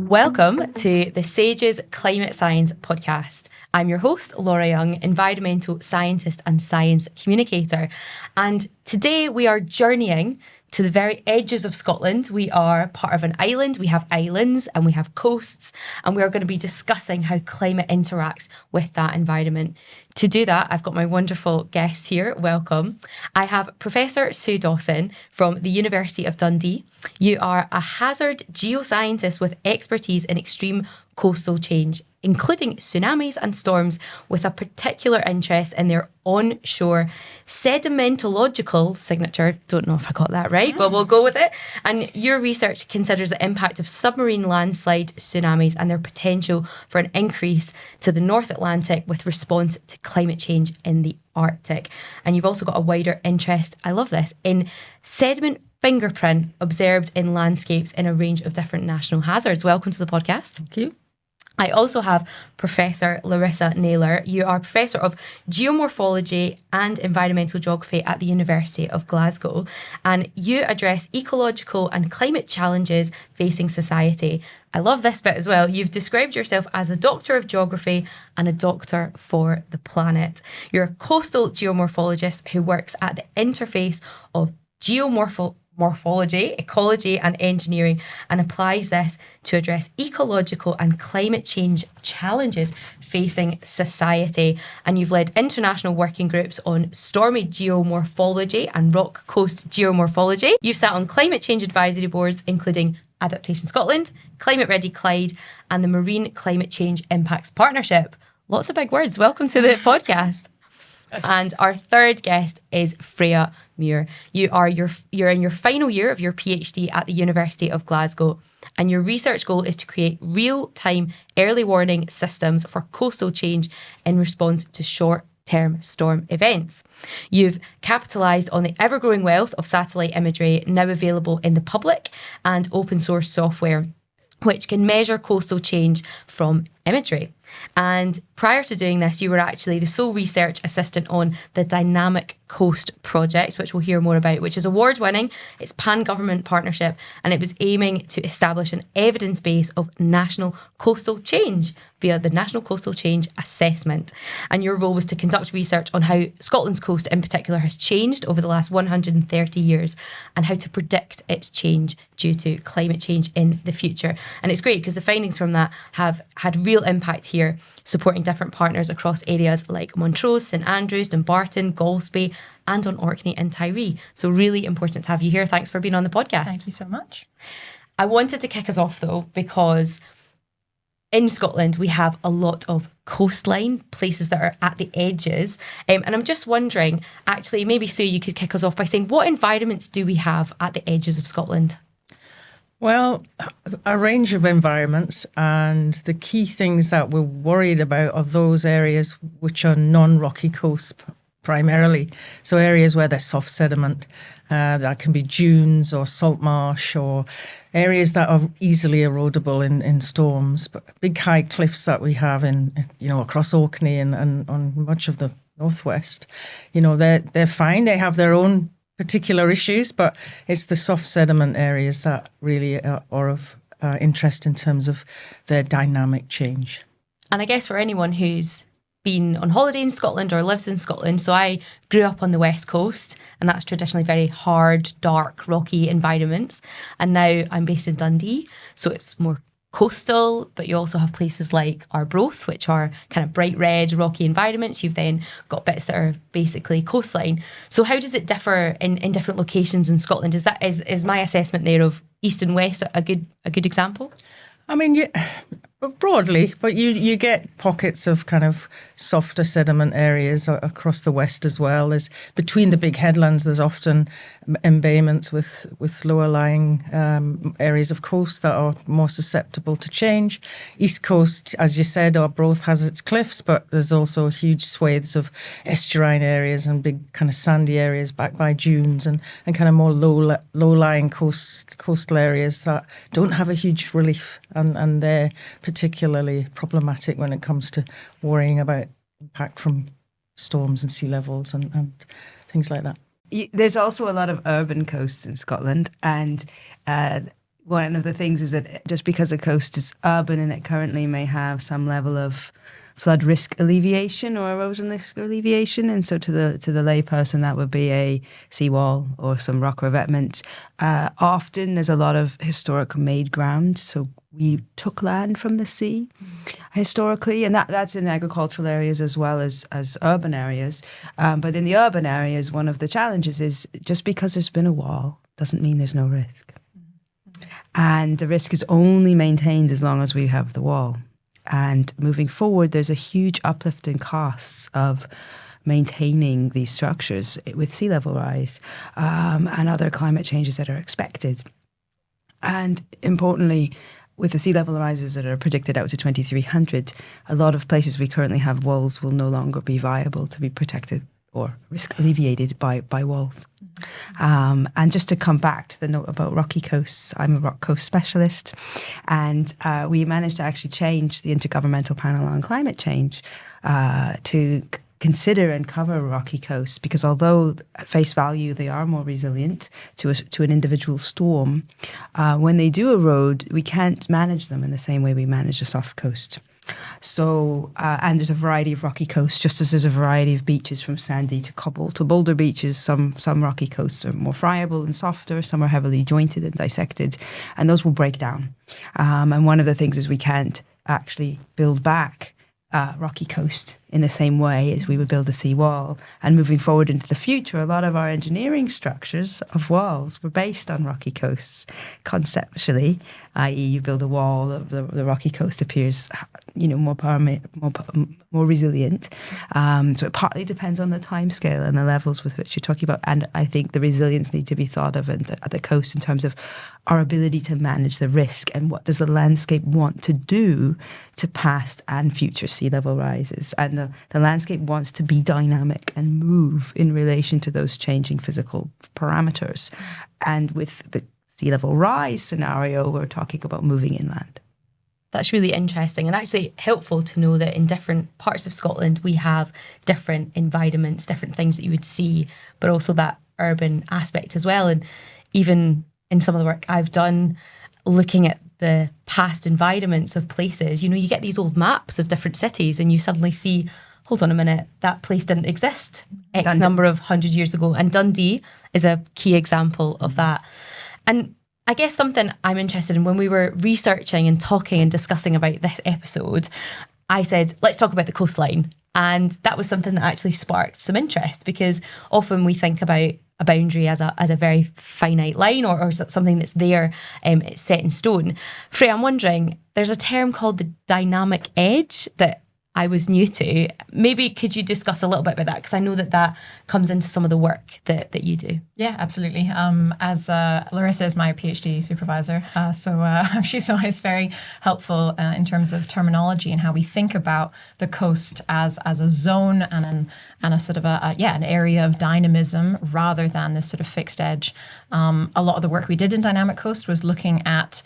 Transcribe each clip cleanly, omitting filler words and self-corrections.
Welcome to the Sages Climate Science podcast. I'm your host, Laura Young, environmental scientist and science communicator. And today we are journeying to the very edges of Scotland. We are part of an island. We have islands and we have coasts, and we are going to be discussing how climate interacts with that environment. To do that, I've got my wonderful guests here. Welcome. I have Professor Sue Dawson from the University of Dundee. You are a hazard geoscientist with expertise in extreme coastal change, including tsunamis and storms, with a particular interest in their onshore sedimentological signature. Don't know if I got that right, but we'll go with it. And your research considers the impact of submarine landslide tsunamis and their potential for an increase to the North Atlantic with response to climate change in the Arctic. And you've also got a wider interest, I love this, in sediment fingerprint observed in landscapes in a range of different national hazards. Welcome to the podcast. Thank you. I also have Professor Larissa Naylor. You are Professor of Geomorphology and Environmental Geography at the University of Glasgow, and you address ecological and climate challenges facing society. I love this bit as well. You've described yourself as a doctor of geography and a doctor for the planet. You're a coastal geomorphologist who works at the interface of geomorphology, ecology and engineering, and applies this to address ecological and climate change challenges facing society. And you've led international working groups on stormy geomorphology and rock coast geomorphology. You've sat on climate change advisory boards, including Adaptation Scotland, Climate Ready Clyde, and the Marine Climate Change Impacts Partnership. Lots of big words. Welcome to the podcast. And our third guest is Freya Muir. You're in your final year of your PhD at the University of Glasgow, and your research goal is to create real-time early warning systems for coastal change in response to short-term storm events. You've capitalised on the ever-growing wealth of satellite imagery now available in the public and open source software, which can measure coastal change from imagery. And prior to doing this, you were actually the sole research assistant on the Dynamic Coast project, which we'll hear more about, which is award-winning. It's pan-government partnership, and it was aiming to establish an evidence base of national coastal change via the National Coastal Change Assessment. And your role was to conduct research on how Scotland's coast in particular has changed over the last 130 years and how to predict its change due to climate change in the future. And it's great because the findings from that have had real impact here, supporting different partners across areas like Montrose, St Andrews, Dumbarton, Golspie, and on Orkney and Tiree. So really important to have you here. Thanks for being on the podcast. Thank you so much. I wanted to kick us off though, because in Scotland we have a lot of coastline, places that are at the edges. And I'm just wondering, actually, maybe Sue, you could kick us off by saying, what environments do we have at the edges of Scotland? Well, a range of environments, and the key things that we're worried about are those areas which are non-rocky coasts primarily. So areas where there's soft sediment, that can be dunes or salt marsh, or areas that are easily erodable in storms. But big high cliffs that we have in across Orkney and on much of the northwest, they're fine. They have their own particular issues, but it's the soft sediment areas that really are of interest in terms of their dynamic change. And I guess for anyone who's been on holiday in Scotland or lives in Scotland, so I grew up on the west coast, and that's traditionally very hard, dark, rocky environments. And now I'm based in Dundee, so it's more coastal, but you also have places like Arbroath, which are kind of bright red, rocky environments. You've then got bits that are basically coastline. So how does it differ in different locations in Scotland? Is my assessment there of east and west a good example? I mean, broadly, but you get pockets of kind of softer sediment areas across the west as well. There's between the big headlands, there's often embayments with lower lying areas of coast that are more susceptible to change. East coast, as you said, Arbroath has its cliffs, but there's also huge swathes of estuarine areas and big kind of sandy areas backed by dunes and kind of more low lying coastal areas that don't have a huge relief, and they're particularly problematic when it comes to worrying about impact from storms and sea levels and things like that. There's also a lot of urban coasts in Scotland, and one of the things is that just because a coast is urban and it currently may have some level of flood risk alleviation or erosion risk alleviation, and so to the layperson that would be a seawall or some rock revetment. Often there's a lot of historic made ground, so we took land from the sea historically, and that's in agricultural areas as well as urban areas. But in the urban areas, one of the challenges is just because there's been a wall doesn't mean there's no risk. And the risk is only maintained as long as we have the wall. And moving forward, there's a huge uplift in costs of maintaining these structures with sea level rise and other climate changes that are expected. And importantly, with the sea level rises that are predicted out to 2300, a lot of places we currently have walls will no longer be viable to be protected or risk alleviated by walls. And just to come back to the note about rocky coasts, I'm a rock coast specialist, and we managed to actually change the Intergovernmental Panel on Climate Change to consider and cover rocky coasts, because although at face value they are more resilient to an individual storm, when they do erode, we can't manage them in the same way we manage a soft coast. So, and there's a variety of rocky coasts, just as there's a variety of beaches from sandy to cobble to boulder beaches. Some rocky coasts are more friable and softer, some are heavily jointed and dissected, and those will break down. And one of the things is we can't actually build back rocky coast in the same way as we would build a seawall. And moving forward into the future, a lot of our engineering structures of walls were based on rocky coasts conceptually, i.e. you build a wall, the rocky coast appears more resilient. So it partly depends on the timescale and the levels with which you're talking about. And I think the resilience need to be thought of at the coast in terms of our ability to manage the risk and what does the landscape want to do to past and future sea level rises. And the landscape wants to be dynamic and move in relation to those changing physical parameters. And with the sea level rise scenario, we're talking about moving inland. That's really interesting and actually helpful to know that in different parts of Scotland we have different environments, different things that you would see, but also that urban aspect as well. And even in some of the work I've done looking at the past environments of places, you get these old maps of different cities and you suddenly see, hold on a minute, that place didn't exist X Dundee. number of 100 years ago. And Dundee is a key example of that. And I guess something I'm interested in, when we were researching and talking and discussing about this episode, I said, let's talk about the coastline. And that was something that actually sparked some interest, because often we think about a boundary as a very finite line or something that's there, it's set in stone. Freya, I'm wondering, there's a term called the dynamic edge that I was new to. Maybe could you discuss a little bit about that? Because I know that comes into some of the work that you do. Yeah, absolutely. As Larissa is my PhD supervisor, so she's always very helpful in terms of terminology and how we think about the coast as a zone and a sort of an area of dynamism rather than this sort of fixed edge. A lot of the work we did in Dynamic Coast was looking at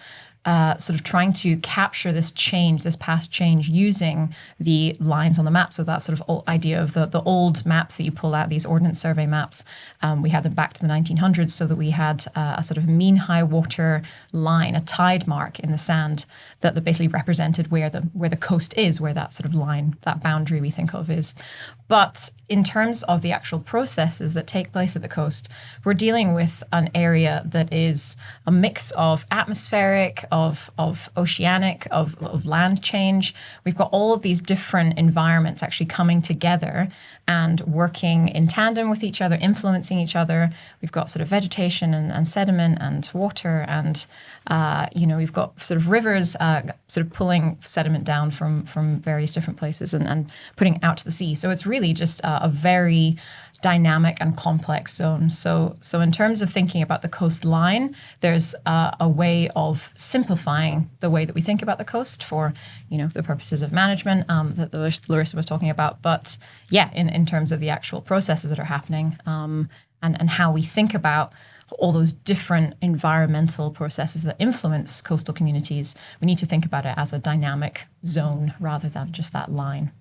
sort of trying to capture this change, this past change, using the lines on the map. So that sort of old idea of the old maps that you pull out, these Ordnance Survey maps, we had them back to the 1900s so that we had a sort of mean high water line, a tide mark in the sand that basically represented where the coast is, where that sort of line, that boundary we think of is. But in terms of the actual processes that take place at the coast, we're dealing with an area that is a mix of atmospheric, of oceanic, of land change. We've got all of these different environments actually coming together and working in tandem with each other, influencing each other. We've got sort of vegetation and sediment and water, and we've got sort of rivers sort of pulling sediment down from various different places and putting it out to the sea. So it's really just a very dynamic and complex zone. So in terms of thinking about the coastline, there's a way of simplifying the way that we think about the coast for, the purposes of management that Larissa was talking about. But yeah, in terms of the actual processes that are happening and how we think about all those different environmental processes that influence coastal communities, we need to think about it as a dynamic zone rather than just that line.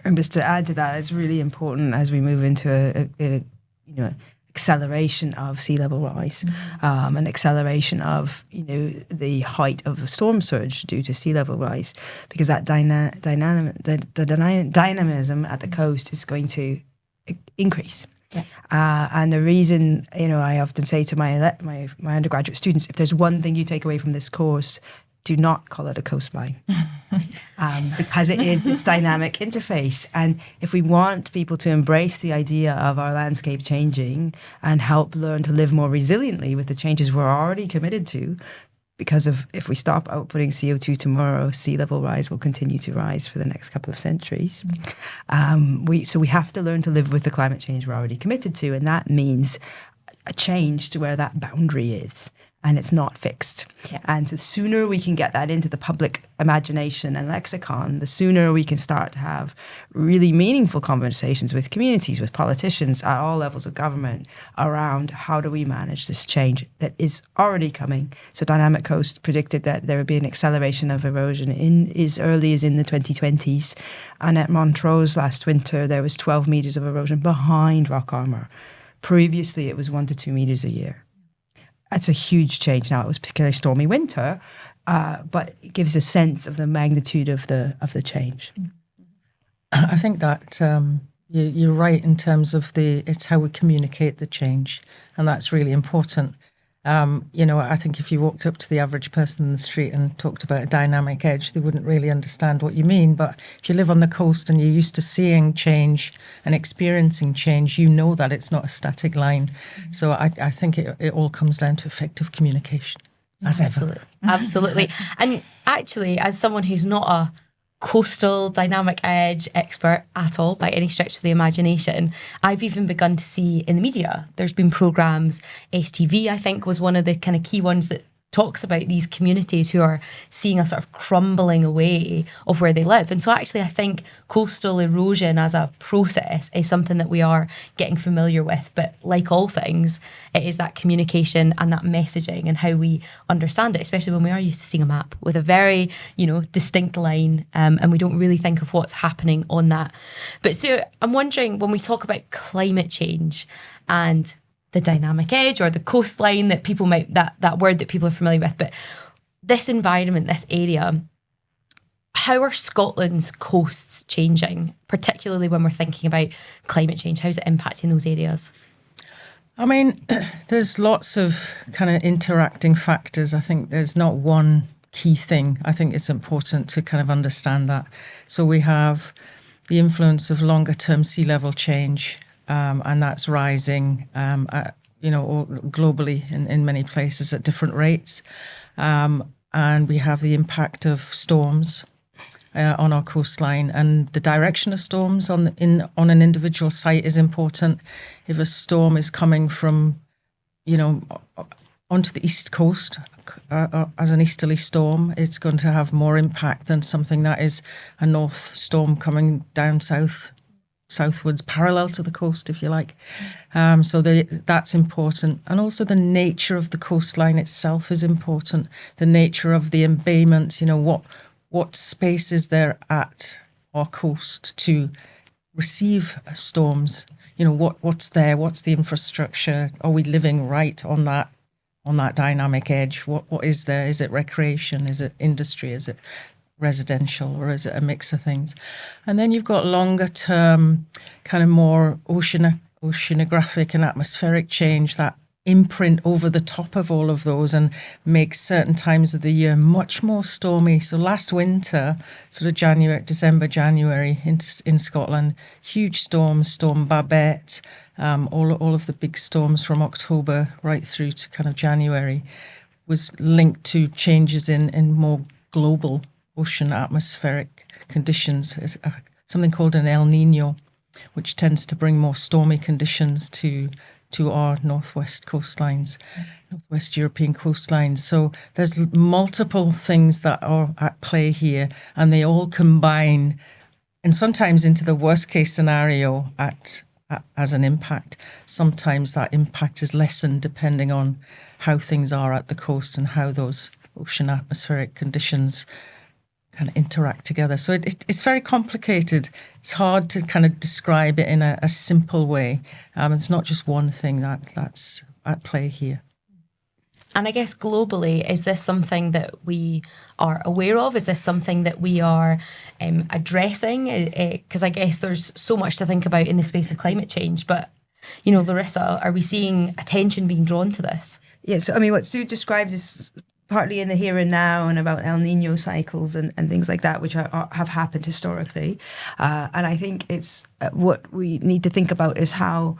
And just to add to that, it's really important as we move into a acceleration of sea level rise, an acceleration of the height of a storm surge due to sea level rise, because that dynamism at the coast is going to increase. Yeah. And the reason, I often say to my undergraduate students, if there's one thing you take away from this course, do not call it a coastline, because it is this dynamic interface. And if we want people to embrace the idea of our landscape changing and help learn to live more resiliently with the changes we're already committed to, because if we stop outputting CO2 tomorrow, sea level rise will continue to rise for the next couple of centuries. So we have to learn to live with the climate change we're already committed to, and that means a change to where that boundary is. And it's not fixed. Yeah. And the sooner we can get that into the public imagination and lexicon, the sooner we can start to have really meaningful conversations with communities, with politicians at all levels of government around how do we manage this change that is already coming. So Dynamic Coast predicted that there would be an acceleration of erosion in as early as in the 2020s. And at Montrose last winter, there was 12 metres of erosion behind rock armour. Previously, it was 1 to 2 metres a year. That's a huge change. Now, it was a particularly stormy winter, but it gives a sense of the magnitude of the change. I think that you're right in terms of it's how we communicate the change, and that's really important. I think if you walked up to the average person in the street and talked about a dynamic edge, they wouldn't really understand what you mean. But if you live on the coast and you're used to seeing change and experiencing change, you know that it's not a static line. So I think it all comes down to effective communication, as ever. Absolutely. And actually, as someone who's not a coastal dynamic edge expert at all by any stretch of the imagination, I've even begun to see in the media, there's been programmes, STV I think was one of the kind of key ones that talks about these communities who are seeing a sort of crumbling away of where they live. And so actually I think coastal erosion as a process is something that we are getting familiar with, but like all things, it is that communication and that messaging and how we understand it, especially when we are used to seeing a map with a very, distinct line, and we don't really think of what's happening on that. But so I'm wondering, when we talk about climate change and the dynamic edge or the coastline that people might, that word that people are familiar with, but this environment, this area, how are Scotland's coasts changing, particularly when we're thinking about climate change? How's it impacting those areas? I mean, there's lots of kind of interacting factors. I think there's not one key thing. I think it's important to kind of understand that. So we have the influence of longer term sea level change, and that's rising, globally in many places at different rates. And we have the impact of storms on our coastline, and the direction of storms on an individual site is important. If a storm is coming from, onto the east coast as an easterly storm, it's going to have more impact than something that is a north storm coming down southwards, parallel to the coast, if you like. So that's important. And also the nature of the coastline itself is important. The nature of the embayment, what space is there at our coast to receive storms? What's there? What's the infrastructure? Are we living right on that dynamic edge? What is there? Is it recreation? Is it industry? Is it residential, or is it a mix of things? And then you've got longer term, kind of more oceanographic and atmospheric change that imprint over the top of all of those and makes certain times of the year much more stormy. So last winter, sort of December, January in Scotland, huge storms, Storm Babette, all of the big storms from October right through to kind of January was linked to changes in more global ocean atmospheric conditions. Is something called an El Nino, which tends to bring more stormy conditions to our northwest coastlines, northwest European coastlines. So there's multiple things that are at play here, and they all combine, and sometimes into the worst case scenario as an impact. Sometimes that impact is lessened depending on how things are at the coast and how those ocean atmospheric conditions kind of interact together. So it's very complicated. It's hard to kind of describe it in a simple way. It's not just one thing that's at play here. And I guess globally, is this something that we are aware of? Is this something that we are addressing? Because I guess there's so much to think about in the space of climate change. But, you know, Larissa, are we seeing attention being drawn to this? Yeah, so I mean, what Sue described is partly in the here and now and about El Nino cycles and things like that, which have happened historically. And I think it's what we need to think about is how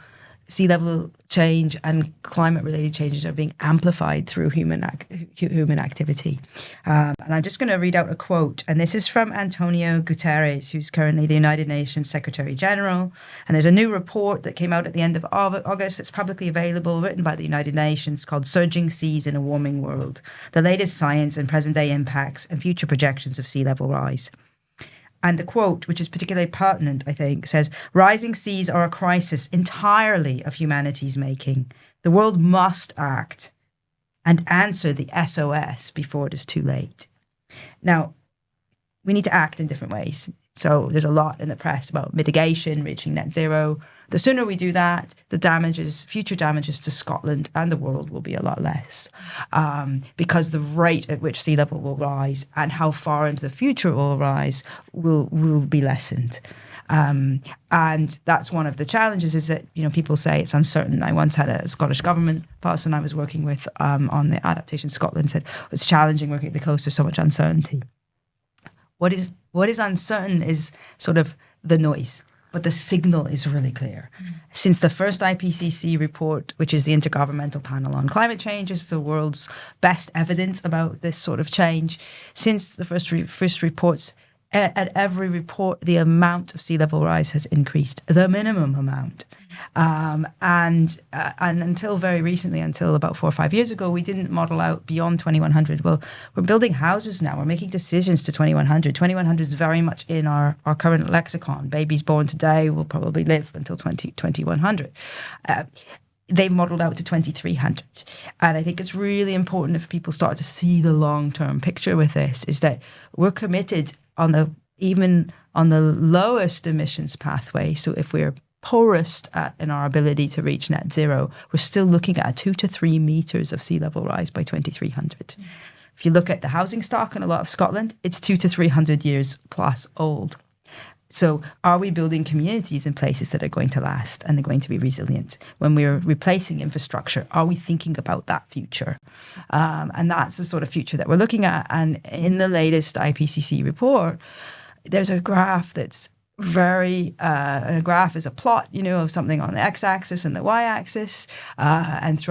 sea level change and climate-related changes are being amplified through human activity. And I'm just going to read out a quote, and this is from Antonio Guterres, who's currently the United Nations Secretary General. And there's a new report that came out at the end of August. It's publicly available, written by the United Nations, called Surging Seas in a Warming World: The Latest Science and Present-Day Impacts and Future Projections of Sea Level Rise. And the quote, which is particularly pertinent, I think, says, "Rising seas are a crisis entirely of humanity's making. The world must act and answer the SOS before it is too late." Now, we need to act in different ways. So there's a lot in the press about mitigation, reaching net zero. The sooner we do that, the future damages to Scotland and the world will be a lot less, because the rate at which sea level will rise and how far into the future it will rise will be lessened. And that's one of the challenges, is that, you know, people say it's uncertain. I once had a Scottish government person I was working with on the Adaptation Scotland said, it's challenging working at the coast, there's so much uncertainty. What is uncertain is sort of the noise, but the signal is really clear. Since the first IPCC report, which is the Intergovernmental Panel on Climate Change, is the world's best evidence about this sort of change. Since the first reports, at every report, the amount of sea level rise has increased, the minimum amount. And until very recently, until about 4 or 5 years ago, we didn't model out beyond 2100. Well, we're building houses now. We're making decisions to 2100. 2100 is very much in our current lexicon. Babies born today will probably live until 2100. They've modeled out to 2300. And I think it's really important, if people start to see the long-term picture with this, is that we're committed even on the lowest emissions pathway. So if we're poorest in our ability to reach net zero, we're still looking at 2 to 3 meters of sea level rise by 2300. If you look at the housing stock in a lot of Scotland, it's 200 to 300 years plus old. So are we building communities in places that are going to last and are going to be resilient? When we're replacing infrastructure, are we thinking about that future? And that's the sort of future that we're looking at. And in the latest IPCC report, there's a graph that's a graph is a plot, you know, of something on the x-axis and the y-axis, and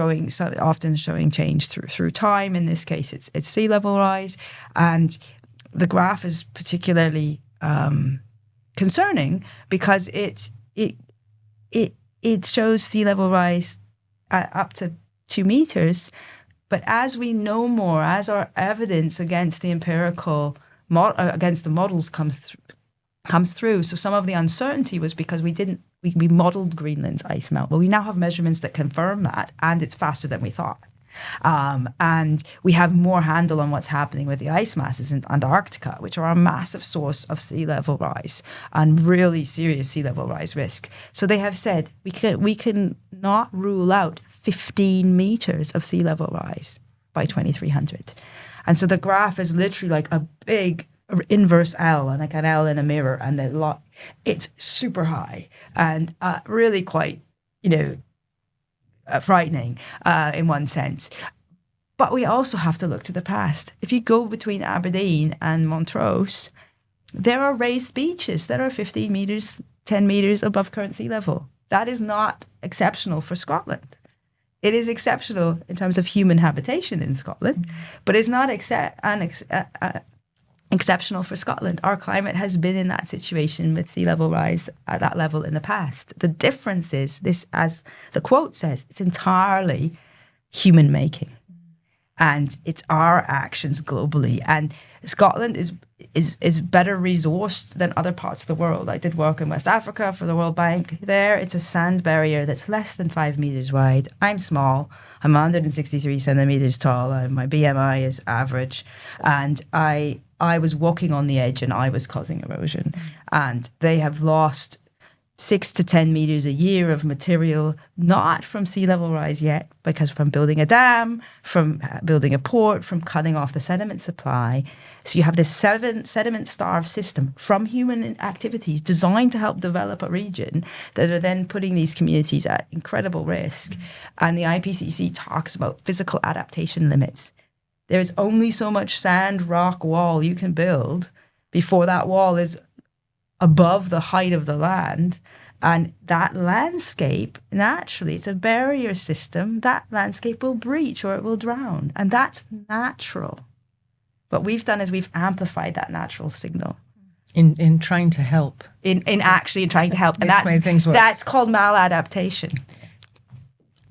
often showing change through time. In this case, it's sea level rise, and the graph is particularly concerning because it shows sea level rise up to 2 meters, but as we know more, as our evidence against the empirical against the models comes through. So some of the uncertainty was because we modeled Greenland's ice melt. Well, we now have measurements that confirm that, and it's faster than we thought. And we have more handle on what's happening with the ice masses in Antarctica, which are a massive source of sea level rise and really serious sea level rise risk. So they have said we can not rule out 15 meters of sea level rise by 2300. And so the graph is literally like a big inverse L, and like an L in a mirror, and it's super high and really quite, frightening in one sense. But we also have to look to the past. If you go between Aberdeen and Montrose, there are raised beaches that are 15 meters, 10 meters above current sea level. That is not exceptional for Scotland. It is exceptional in terms of human habitation in Scotland, but it's not exceptional for Scotland. Our climate has been in that situation with sea level rise at that level in the past. The difference is this, as the quote says, it's entirely human making. And it's our actions globally. And Scotland is better resourced than other parts of the world. I did work in West Africa for the World Bank. There, it's a sand barrier that's less than 5 meters wide. I'm small. I'm 163 centimeters tall. My BMI is average. And I I was walking on the edge and I was causing erosion. And they have lost 6 to 10 meters a year of material, not from sea level rise yet, because from building a dam, from building a port, from cutting off the sediment supply. So you have this sediment-starved system from human activities designed to help develop a region that are then putting these communities at incredible risk. And the IPCC talks about physical adaptation limits. There's only so much sand, rock, wall you can build before that wall is above the height of the land. And that landscape, naturally, it's a barrier system. That landscape will breach or it will drown. And that's natural. What we've done is we've amplified that natural signal. In trying to help. In actually trying to help. And that's called maladaptation.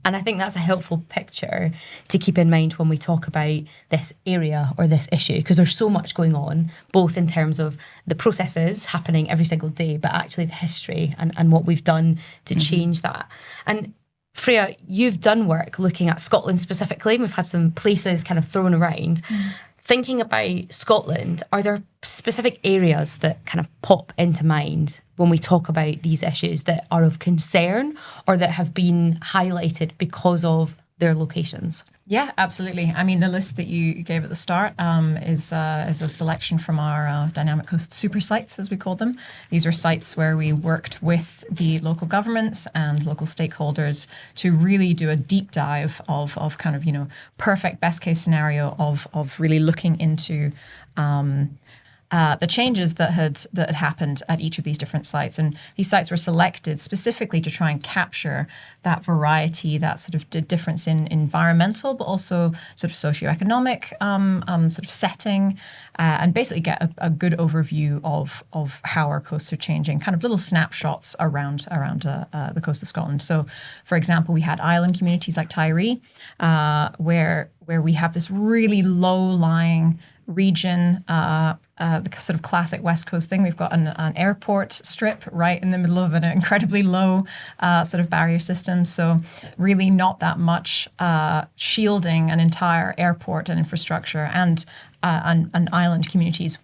And I think that's a helpful picture to keep in mind when we talk about this area or this issue, because there's so much going on, both in terms of the processes happening every single day, but actually the history and what we've done to change that. And Freya, you've done work looking at Scotland specifically. We've had some places kind of thrown around. Thinking about Scotland, are there specific areas that kind of pop into mind when we talk about these issues that are of concern or that have been highlighted because of their locations? Yeah, absolutely. I mean, the list that you gave at the start is a selection from our Dynamic Coast super sites, as we call them. These are sites where we worked with the local governments and local stakeholders to really do a deep dive of kind of, perfect best case scenario of really looking into the changes that had happened at each of these different sites. And these sites were selected specifically to try and capture that variety, that sort of difference in environmental, but also sort of socioeconomic sort of setting, and basically get a good overview of how our coasts are changing, kind of little snapshots around the coast of Scotland. So, for example, we had island communities like Tiree, where we have this really low-lying region, the sort of classic West Coast thing. We've got an airport strip right in the middle of an incredibly low sort of barrier system. So really not that much shielding an entire airport and infrastructure and an island community's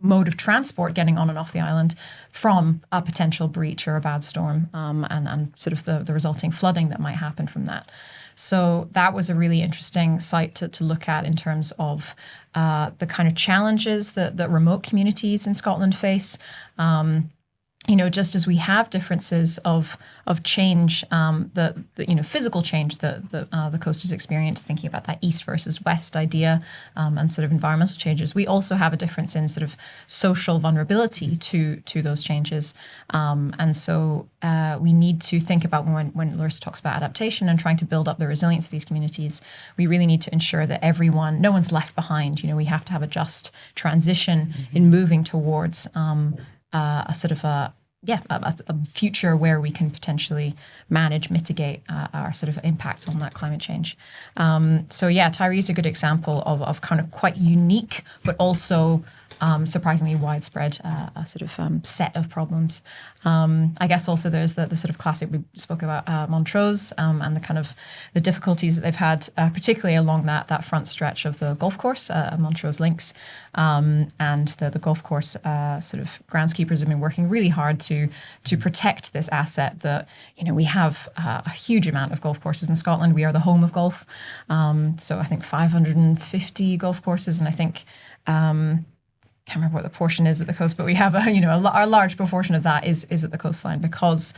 mode of transport getting on and off the island from a potential breach or a bad storm, and sort of the resulting flooding that might happen from that. So that was a really interesting site to look at in terms of the kind of challenges that remote communities in Scotland face. Just as we have differences of change, the physical change that the coast has experienced, thinking about that east versus west idea, and sort of environmental changes, we also have a difference in sort of social vulnerability to those changes, and so we need to think about when Larissa talks about adaptation and trying to build up the resilience of these communities, we really need to ensure that no one's left behind. We have to have a just transition in moving towards a sort of a future where we can potentially mitigate our sort of impacts on that climate change. Tiree is a good example of kind of quite unique, but also surprisingly widespread sort of set of problems. I guess also there's the sort of classic, we spoke about Montrose, and the kind of the difficulties that they've had, particularly along that front stretch of the golf course, Montrose Links, and the golf course sort of groundskeepers have been working really hard to protect this asset that, we have a huge amount of golf courses in Scotland. We are the home of golf. So I think 550 golf courses, and I think can't remember what the portion is at the coast, but we have a large proportion of that is at the coastline, because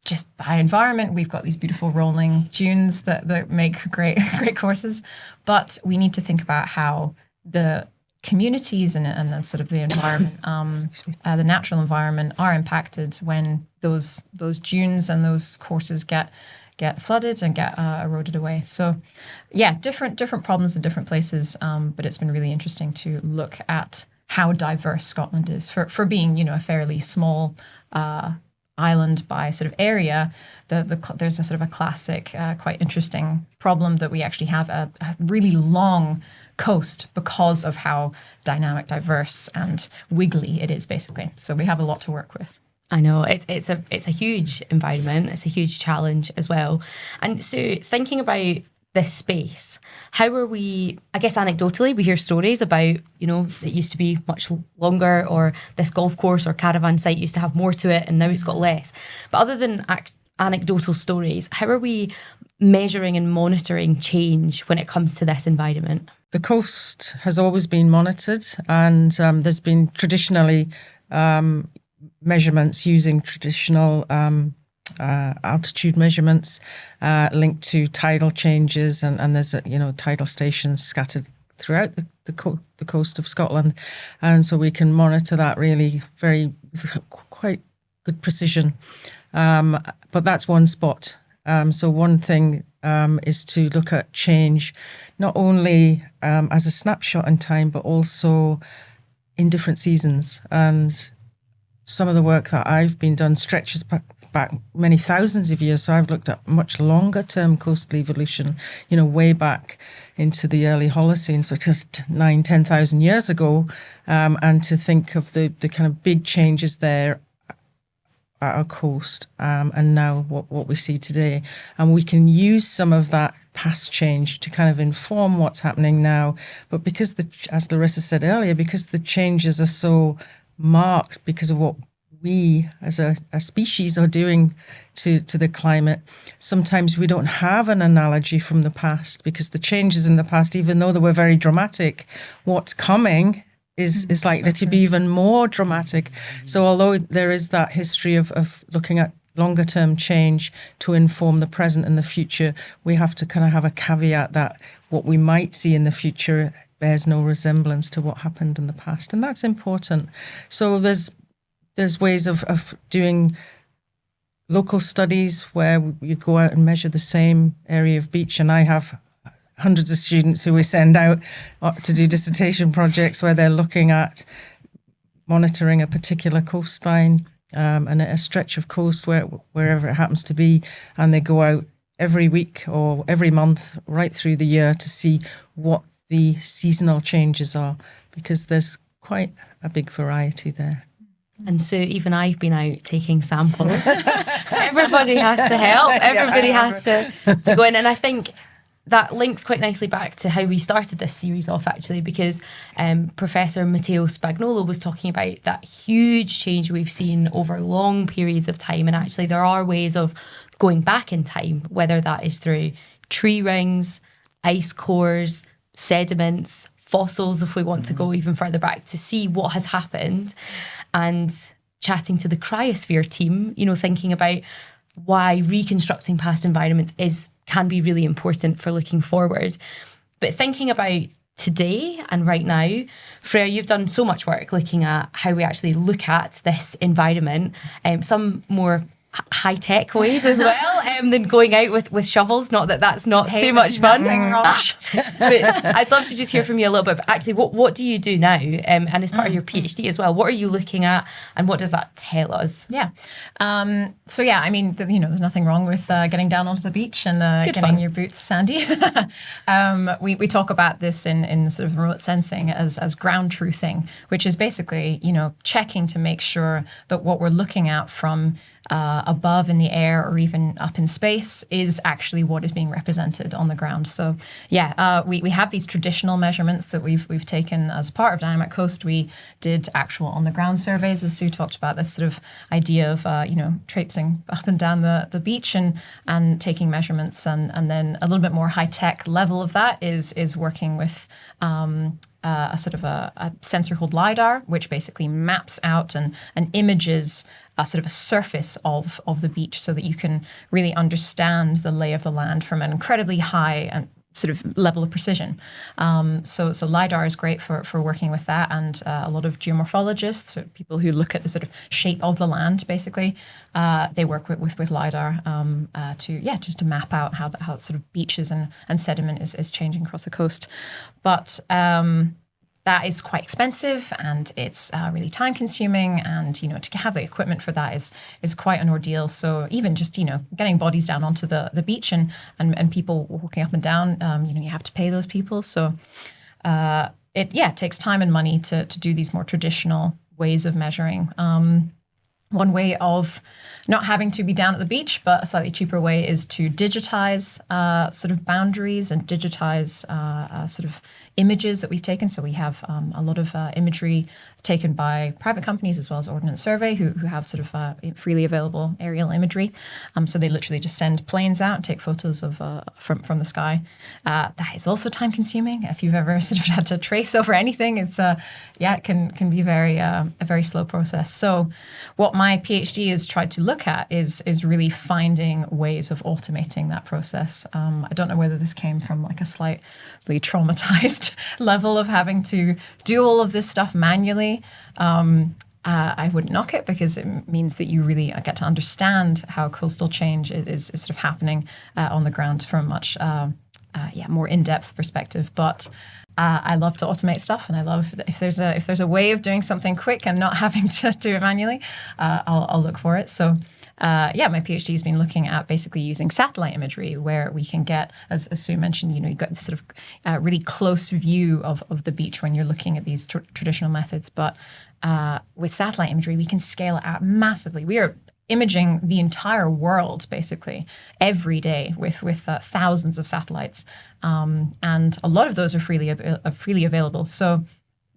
just by environment, we've got these beautiful rolling dunes that make great courses. But we need to think about how the communities and sort of the environment, the natural environment, are impacted when those dunes and those courses get flooded and get eroded away. So, different problems in different places. But it's been really interesting to look at how diverse Scotland is for being, a fairly small island by sort of area. There's a sort of a classic, quite interesting problem that we actually have a really long coast because of how dynamic, diverse, and wiggly it is, basically. So we have a lot to work with. I know it's a huge environment. It's a huge challenge as well. And so thinking about this space, how are we, I guess anecdotally, we hear stories about, you know, it used to be much longer, or this golf course or caravan site used to have more to it and now it's got less. But other than anecdotal stories, how are we measuring and monitoring change when it comes to this environment? The coast has always been monitored, and there's been traditionally measurements using traditional altitude measurements linked to tidal changes, and there's tidal stations scattered throughout the coast of Scotland, and so we can monitor that really quite good precision. But that's one spot. So one thing is to look at change not only as a snapshot in time, but also in different seasons. And some of the work that I've been done stretches back many thousands of years. So I've looked at much longer term coastal evolution, way back into the early Holocene, so just 9,000-10,000 years ago, and to think of the kind of big changes there at our coast, and now what we see today. And we can use some of that past change to kind of inform what's happening now. But because as Larissa said earlier, because the changes are so marked because of what we as a species are doing to the climate, sometimes we don't have an analogy from the past, because the changes in the past, even though they were very dramatic, what's coming is likely to be even more dramatic. So although there is that history of looking at longer term change to inform the present and the future, we have to kind of have a caveat that what we might see in the future bears no resemblance to what happened in the past. And that's important. So there's ways of doing local studies where you go out and measure the same area of beach. And I have hundreds of students who we send out to do dissertation projects where they're looking at monitoring a particular coastline and a stretch of coast wherever it happens to be. And they go out every week or every month right through the year to see what the seasonal changes are, because there's quite a big variety there. And so even I've been out taking samples. Everybody has to help. Everybody has to go in. And I think that links quite nicely back to how we started this series off, actually, because Professor Matteo Spagnolo was talking about that huge change we've seen over long periods of time. And actually there are ways of going back in time, whether that is through tree rings, ice cores, sediments, fossils, if we want to go even further back to see what has happened, and chatting to the cryosphere team, thinking about why reconstructing past environments can be really important for looking forward. But thinking about today and right now, Freya, you've done so much work looking at how we actually look at this environment, some more high-tech ways as well than going out with shovels. Not that that's not too much fun. But I'd love to just hear from you a little bit. But actually, what do you do now? And as part of your PhD as well, what are you looking at and what does that tell us? Yeah. There's nothing wrong with getting down onto the beach and getting fun. Your boots sandy. We talk about this in sort of remote sensing as ground truthing, which is basically, checking to make sure that what we're looking at from above in the air or even up in space is actually what is being represented on the ground. So we have these traditional measurements that we've taken as part of Dynamic Coast. We did actual on the ground surveys, as Sue talked about, this sort of idea of traipsing up and down the beach and taking measurements, and then a little bit more high tech level of that is working with a sort of a sensor called LiDAR, which basically maps out and images sort of a surface of the beach so that you can really understand the lay of the land from an incredibly high and sort of level of precision. So LiDAR is great for working with that, and a lot of geomorphologists, so people who look at the sort of shape of the land, basically, they work with LiDAR to map out how sort of beaches and sediment is changing across the coast. But that is quite expensive and it's really time consuming, and to have the equipment for that is quite an ordeal. So even just getting bodies down onto the beach and people walking up and down, you have to pay those people. So it takes time and money to do these more traditional ways of measuring. One way of not having to be down at the beach, but a slightly cheaper way, is to digitize sort of boundaries and digitize sort of images that we've taken. So we have a lot of imagery taken by private companies as well as Ordnance Survey, who have sort of freely available aerial imagery. So they literally just send planes out and take photos of from the sky. That is also time consuming. If you've ever sort of had to trace over anything, it's it can be a very slow process. So what my PhD has tried to look at is really finding ways of automating that process. I don't know whether this came from like a slightly traumatized level of having to do all of this stuff manually. I wouldn't knock it, because it means that you really get to understand how coastal change is sort of happening on the ground from a much more in-depth perspective. But I love to automate stuff, and I love that if there's a way of doing something quick and not having to do it manually, I'll look for it. So my PhD has been looking at basically using satellite imagery, where we can get, as Sue mentioned, you've got this sort of really close view of the beach when you're looking at these traditional methods. But with satellite imagery, we can scale it out massively. We are imaging the entire world basically every day with thousands of satellites, and a lot of those are freely available. So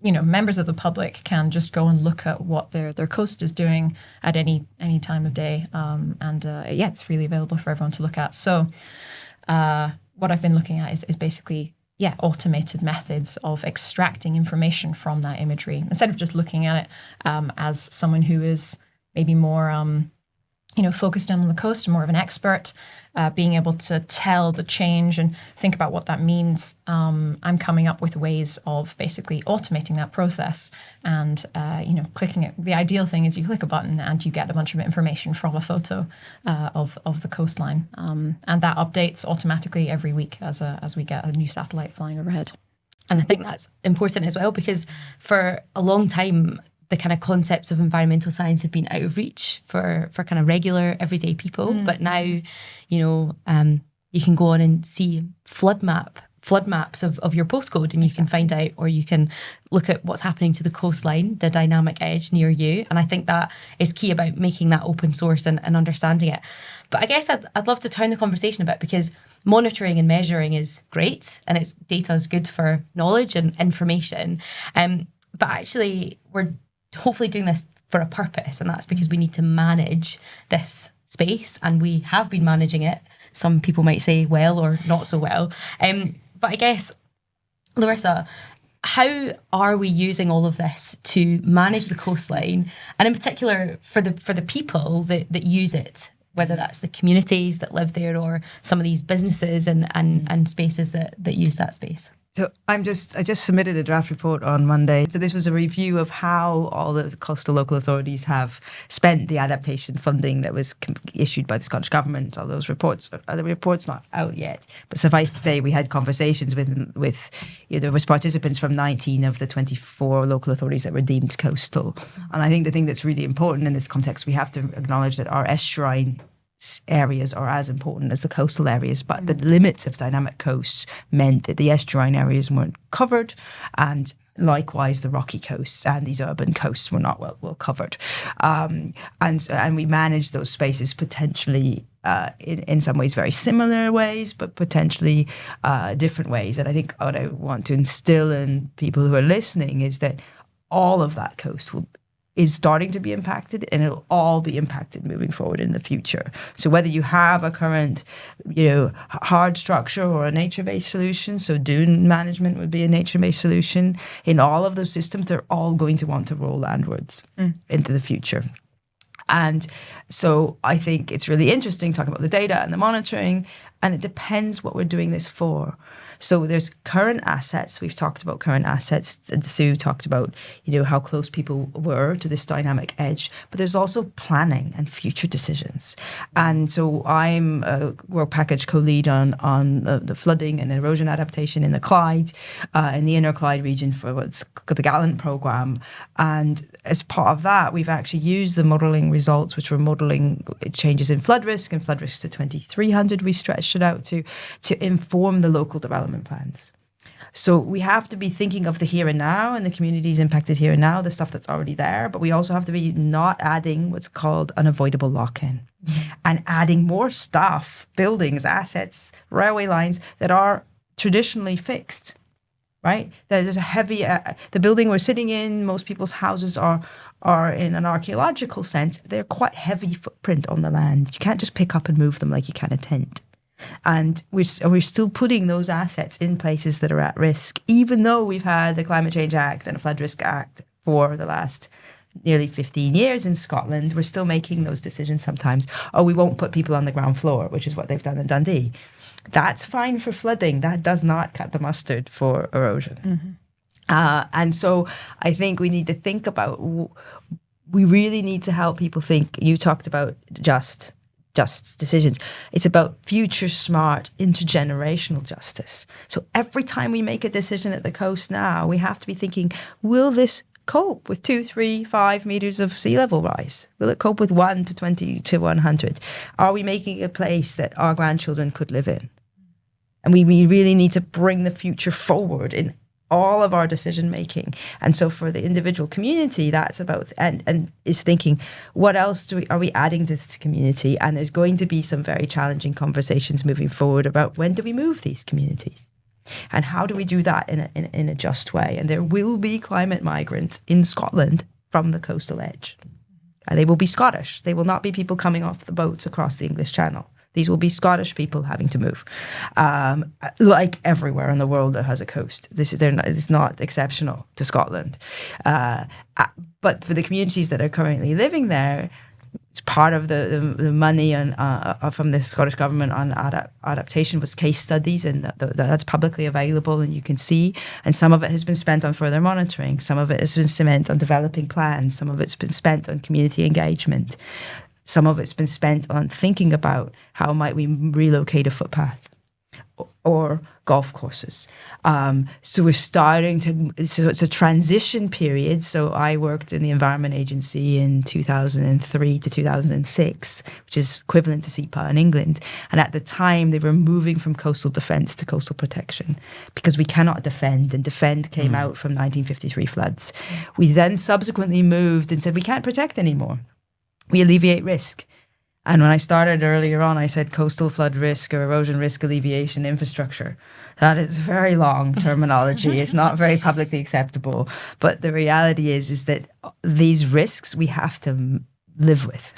members of the public can just go and look at what their coast is doing at any time of day, it's freely available for everyone to look at. So what I've been looking at is basically automated methods of extracting information from that imagery, instead of just looking at it as someone who is maybe more focused on the coast and more of an expert, being able to tell the change and think about what that means. I'm coming up with ways of basically automating that process and, clicking it. The ideal thing is you click a button and you get a bunch of information from a photo of the coastline. And that updates automatically every week as we get a new satellite flying overhead. And I think that's important as well, because for a long time, the kind of concepts of environmental science have been out of reach for kind of regular everyday people. But now, you can go on and see flood maps of your postcode, and you can find out, or you can look at what's happening to the coastline, the dynamic edge near you. And I think that is key about making that open source and understanding it. But I guess I'd love to turn the conversation a bit, because monitoring and measuring is great, and it's data is good for knowledge and information. But actually, we're hopefully doing this for a purpose, and that's because we need to manage this space, and we have been managing it. Some people might say well or not so well. But I guess, Larissa, how are we using all of this to manage the coastline, and in particular for the people that use it, whether that's the communities that live there or some of these businesses and spaces that use that space? So I just submitted a draft report on Monday. So this was a review of how all the coastal local authorities have spent the adaptation funding that was issued by the Scottish Government. All those reports, the report's not out yet, but suffice to say, we had conversations with there was participants from 19 of the 24 local authorities that were deemed coastal. And I think the thing that's really important in this context, we have to acknowledge that our estuarine areas are as important as the coastal areas, but the limits of dynamic coasts meant that the estuarine areas weren't covered, and likewise the rocky coasts and these urban coasts were not well covered, and we managed those spaces potentially in some ways very similar ways, but potentially different ways. And I think what I want to instill in people who are listening is that all of that coast is starting to be impacted, and it'll all be impacted moving forward in the future. So whether you have a current, hard structure or a nature-based solution, so dune management would be a nature-based solution, in all of those systems, they're all going to want to roll landwards into the future. And so I think it's really interesting talking about the data and the monitoring, and it depends what we're doing this for. So there's current assets. We've talked about current assets. Sue talked about, how close people were to this dynamic edge. But there's also planning and future decisions. And so I'm a work package co-lead on the flooding and erosion adaptation in the Clyde, in the inner Clyde region for what's called the Gallant programme. And as part of that, we've actually used the modelling results, which were modelling changes in flood risk to 2300. We stretched it out to inform the local development plans. So we have to be thinking of the here and now and the communities impacted here and now, the stuff that's already there. But we also have to be not adding what's called unavoidable lock-in and adding more stuff, buildings, assets, railway lines that are traditionally fixed, right? There's a heavy, the building we're sitting in, most people's houses are in an archaeological sense, they're quite heavy footprint on the land. You can't just pick up and move them like you can a tent. And we're still putting those assets in places that are at risk, even though we've had the Climate Change Act and a Flood Risk Act for the last nearly 15 years in Scotland. We're still making those decisions sometimes. Oh, we won't put people on the ground floor, which is what they've done in Dundee. That's fine for flooding. That does not cut the mustard for erosion. And so I think we need to think about, we really need to help people think. You talked about just decisions. It's about future smart intergenerational justice. So every time we make a decision at the coast now, we have to be thinking, will this cope with 2, 3, 5 meters of sea level rise? Will it cope with 1 to 20 to 100? Are we making a place that our grandchildren could live in? And we really need to bring the future forward in all of our decision making. And so for the individual community, that's about, and is thinking, what else are we adding to this community? And there's going to be some very challenging conversations moving forward about when do we move these communities? And how do we do that in a just way? And there will be climate migrants in Scotland from the coastal edge. And they will be Scottish. They will not be people coming off the boats across the English Channel. These will be Scottish people having to move, like everywhere in the world that has a coast. It's not exceptional to Scotland. But for the communities that are currently living there, it's part of the money from the Scottish government on adaptation was case studies, and that's publicly available and you can see. And some of it has been spent on further monitoring. Some of it has been spent on developing plans. Some of it's been spent on community engagement. Some of it's been spent on thinking about how might we relocate a footpath or golf courses. So we're starting to, so it's a transition period. So I worked in the Environment Agency in 2003 to 2006, which is equivalent to SEPA in England. And at the time, they were moving from coastal defence to coastal protection because we cannot defend, and defend came out from 1953 floods. We then subsequently moved and said we can't protect anymore. We alleviate risk. And when I started earlier on, I said coastal flood risk or erosion risk alleviation infrastructure. That is very long terminology. It's not very publicly acceptable. But the reality is that these risks we have to live with.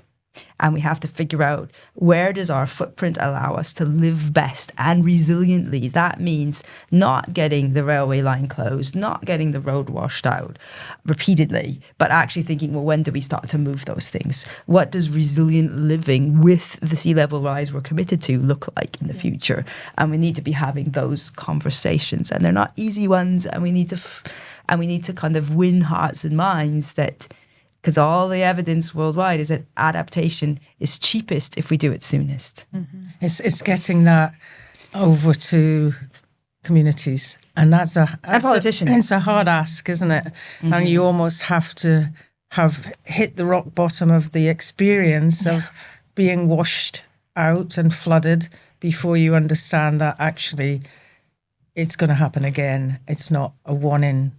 And we have to figure out, where does our footprint allow us to live best and resiliently? That means not getting the railway line closed, not getting the road washed out repeatedly, but actually thinking, well, when do we start to move those things? What does resilient living with the sea level rise we're committed to look like in the future? And we need to be having those conversations, and they're not easy ones. And we need to kind of win hearts and minds that, because all the evidence worldwide is that adaptation is cheapest if we do it soonest. It's getting that over to communities, and that's politicians. It's a hard ask, isn't it? And you almost have to have hit the rock bottom of the experience of being washed out and flooded before you understand that actually it's going to happen again. It's not a 1 in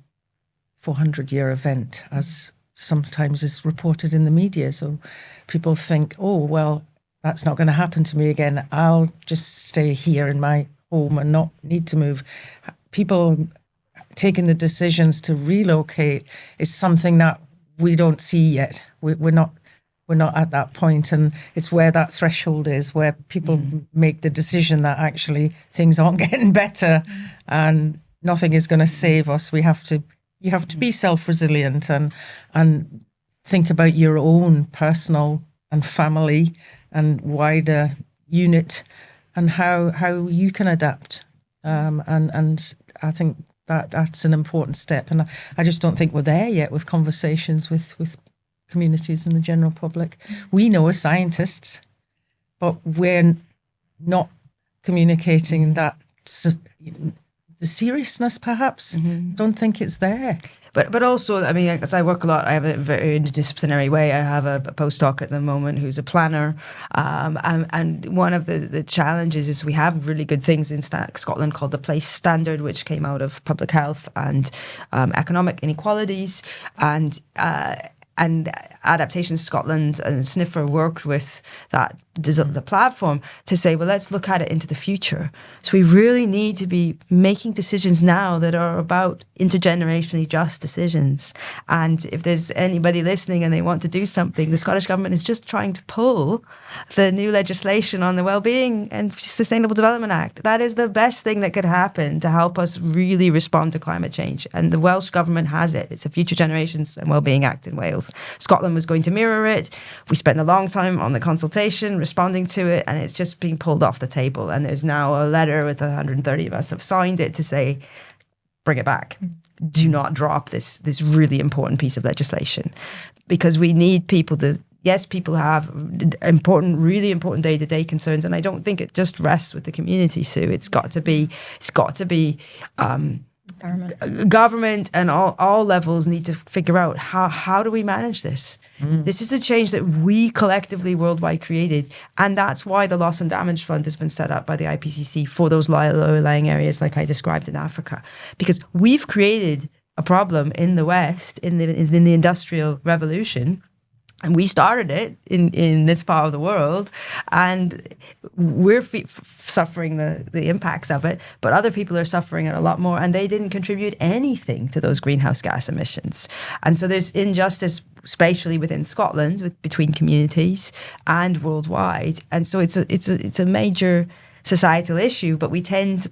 400-year event, as sometimes is reported in the media. So people think, oh, well, that's not going to happen to me again. I'll just stay here in my home and not need to move. People taking the decisions to relocate is something that we don't see yet. We're not at that point, and it's where that threshold is, where people make the decision that actually things aren't getting better and nothing is going to save us. You have to be self-resilient and think about your own personal and family and wider unit and how you can adapt. And I think that's an important step. And I just don't think we're there yet with conversations with communities and the general public. We know as scientists, but we're not communicating that. The seriousness, perhaps, don't think it's there. But also, I mean, as I work a lot, I have a very interdisciplinary way. I have a postdoc at the moment who's a planner, and one of the challenges is we have really good things in Scotland called the Place Standard, which came out of public health and economic inequalities, and Adaptation Scotland and Sniffer worked with the platform to say, well, let's look at it into the future. So we really need to be making decisions now that are about intergenerationally just decisions. And if there's anybody listening and they want to do something, the Scottish Government is just trying to pull the new legislation on the Wellbeing and Sustainable Development Act. That is the best thing that could happen to help us really respond to climate change. And the Welsh Government has it. It's a Future Generations and Wellbeing Act in Wales. Scotland was going to mirror it. We spent a long time on the consultation responding to it, and it's just being pulled off the table. And there's now a letter with 130 of us have signed it to say, bring it back. Do not drop this really important piece of legislation, because we need people to. Yes, people have really important day-to-day concerns, and I don't think it just rests with the community, Sue. It's got to be government and all levels need to figure out how do we manage this. This is a change that we collectively worldwide created, and that's why the Loss and Damage Fund has been set up by the IPCC for those low-lying areas like I described in Africa, because we've created a problem in the West in the Industrial Revolution. And we started it in this part of the world, and we're suffering the impacts of it, but other people are suffering it a lot more, and they didn't contribute anything to those greenhouse gas emissions. And so there's injustice, spatially within Scotland, between communities and worldwide. And so it's a major societal issue, but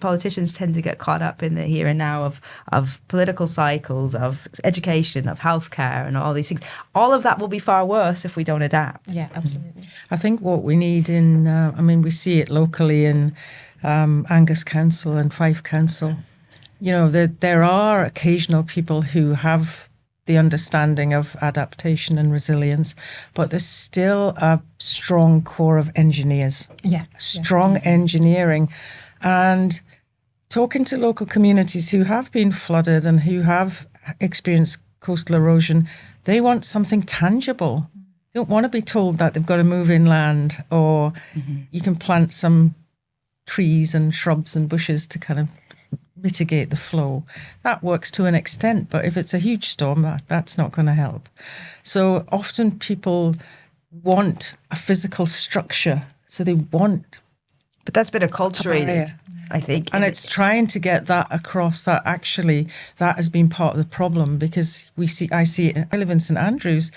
politicians tend to get caught up in the here and now of political cycles, of education, of healthcare, and all these things. All of that will be far worse if we don't adapt. Yeah, absolutely. I think what we need we see it locally in Angus Council and Fife Council. There are occasional people who have the understanding of adaptation and resilience, but there's still a strong core of engineers. Strong engineering. And talking to local communities who have been flooded and who have experienced coastal erosion, they want something tangible. They don't want to be told that they've got to move inland, or you can plant some trees and shrubs and bushes to kind of mitigate the flow. That works to an extent, but if it's a huge storm, that's not going to help. So often people want a physical structure, so they want. But that's been acculturated, I think. And it's trying to get that across, that actually that has been part of the problem, because I live in St Andrews,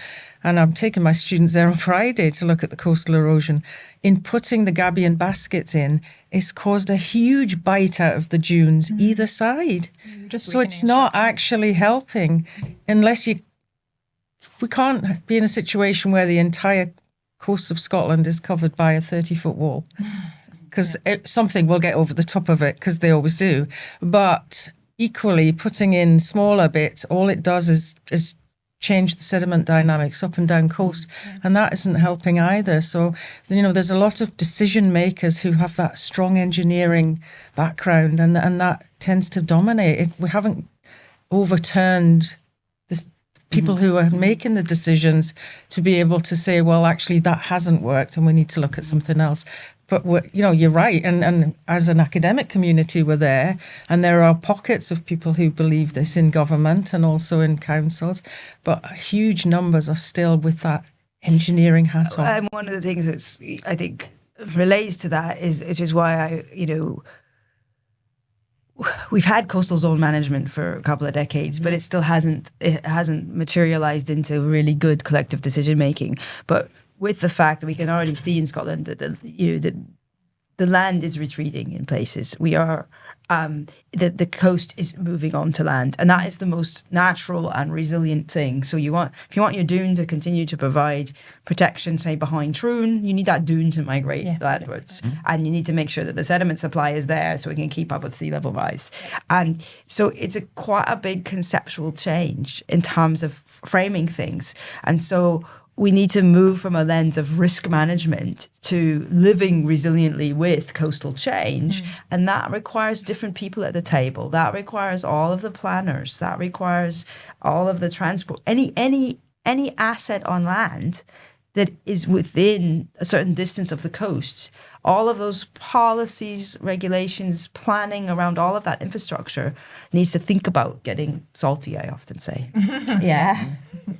and I'm taking my students there on Friday to look at the coastal erosion. In putting the gabion baskets in, it's caused a huge bite out of the dunes either side. So it's not actually helping unless we can't be in a situation where the entire coast of Scotland is covered by a 30-foot wall, because something will get over the top of it, because they always do. But equally, putting in smaller bits, all it does is change the sediment dynamics up and down coast, and that isn't helping either. So, there's a lot of decision makers who have that strong engineering background, and that tends to dominate. We haven't overturned the people who are making the decisions to be able to say, well, actually, that hasn't worked, and we need to look at something else. But you're right, and as an academic community, we're there, and there are pockets of people who believe this in government and also in councils, but huge numbers are still with that engineering hat on. And one of the things that's, I think, relates to that is why we've had coastal zone management for a couple of decades, but it still hasn't materialized into really good collective decision making. But with the fact that we can already see in Scotland that the land is retreating in places, we are the coast is moving on to land, and that is the most natural and resilient thing. So if you want your dune to continue to provide protection, say behind Troon, you need that dune to migrate landwards, and you need to make sure that the sediment supply is there so we can keep up with sea level rise. And so it's quite a big conceptual change in terms of framing things. And so we need to move from a lens of risk management to living resiliently with coastal change. And that requires different people at the table. That requires all of the planners. That requires all of the transport. Any asset on land that is within a certain distance of the coast, all of those policies, regulations, planning around all of that infrastructure needs to think about getting salty, I often say. Yeah.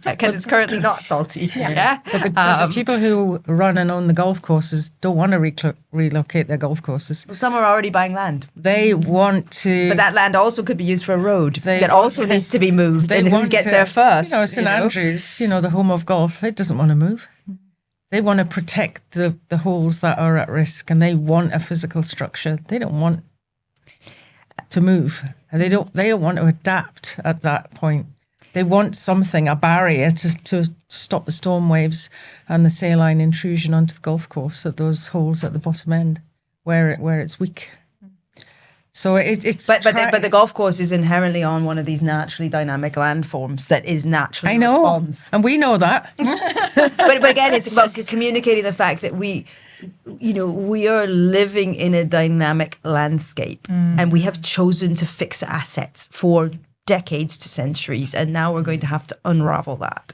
Because it's currently not salty. Yeah. But the people who run and own the golf courses don't want to relocate their golf courses. Some are already buying land. They want to... But that land also could be used for a road that also needs to be moved. And who gets there first? St Andrews, the home of golf, it doesn't want to move. They want to protect the holes that are at risk, and they want a physical structure. They don't want to move. And they don't want to adapt at that point. They want something, a barrier to stop the storm waves and the saline intrusion onto the golf course at those holes at the bottom end where it's weak. So it's but the golf course is inherently on one of these naturally dynamic landforms that is naturally responds. And we know that. but again, it's about communicating the fact that we are living in a dynamic landscape, and we have chosen to fix assets for decades to centuries, and now we're going to have to unravel that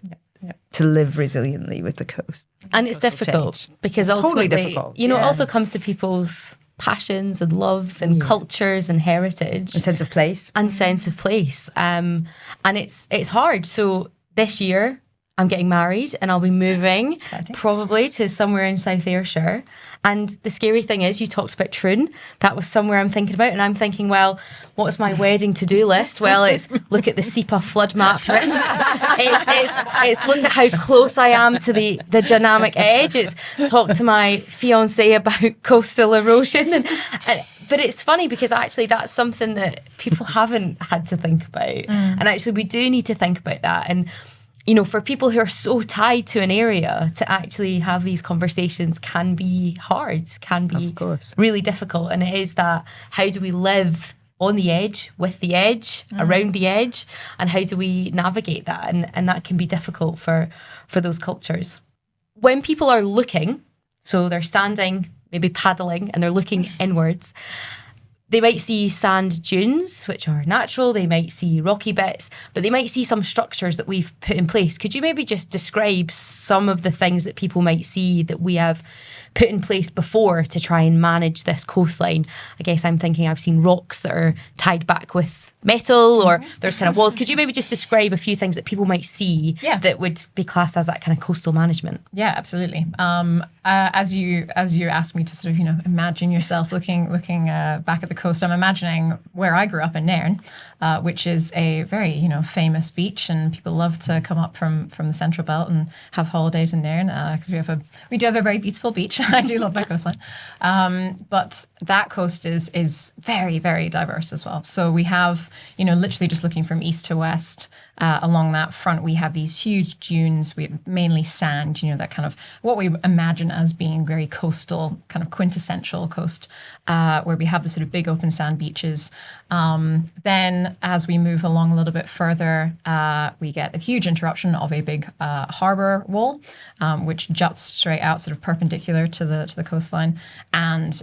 to live resiliently with the coast. And it's difficult because it's ultimately, totally difficult. it also comes to people's passions and loves and cultures and heritage and sense of place and it's hard. So this year I'm getting married and I'll be moving probably to somewhere in South Ayrshire. And the scary thing is, you talked about Troon. That was somewhere I'm thinking about. And I'm thinking, well, what's my wedding to-do list? Well, it's look at the SEPA flood map risk. It's look at how close I am to the dynamic edge. It's talk to my fiancé about coastal erosion. But it's funny because actually that's something that people haven't had to think about. And actually we do need to think about that. And for people who are so tied to an area, to actually have these conversations can be hard, can be really difficult. And it is that, how do we live on the edge, with the edge, around the edge, and how do we navigate that? And that can be difficult for those cultures. When people are looking, so they're standing, maybe paddling, and they're looking inwards, they might see sand dunes, which are natural. They might see rocky bits, but they might see some structures that we've put in place. Could you maybe just describe some of the things that people might see that we have put in place before to try and manage this coastline? I guess I'm thinking I've seen rocks that are tied back with metal, or there's kind of walls. Could you maybe just describe a few things that people might see that would be classed as that kind of coastal management? Yeah, absolutely. As you asked me to sort of imagine yourself looking back at the coast, I'm imagining where I grew up in Nairn, which is a very famous beach, and people love to come up from the Central Belt and have holidays in Nairn because we do have a very beautiful beach. I do love my coastline, but that coast is very, very diverse as well. So we have literally just looking from east to west. Along that front, we have these huge dunes. We have mainly sand, that kind of what we imagine as being very coastal, kind of quintessential coast, where we have the sort of big open sand beaches. Then as we move along a little bit further, we get a huge interruption of a big harbour wall, which juts straight out, sort of perpendicular to the coastline. And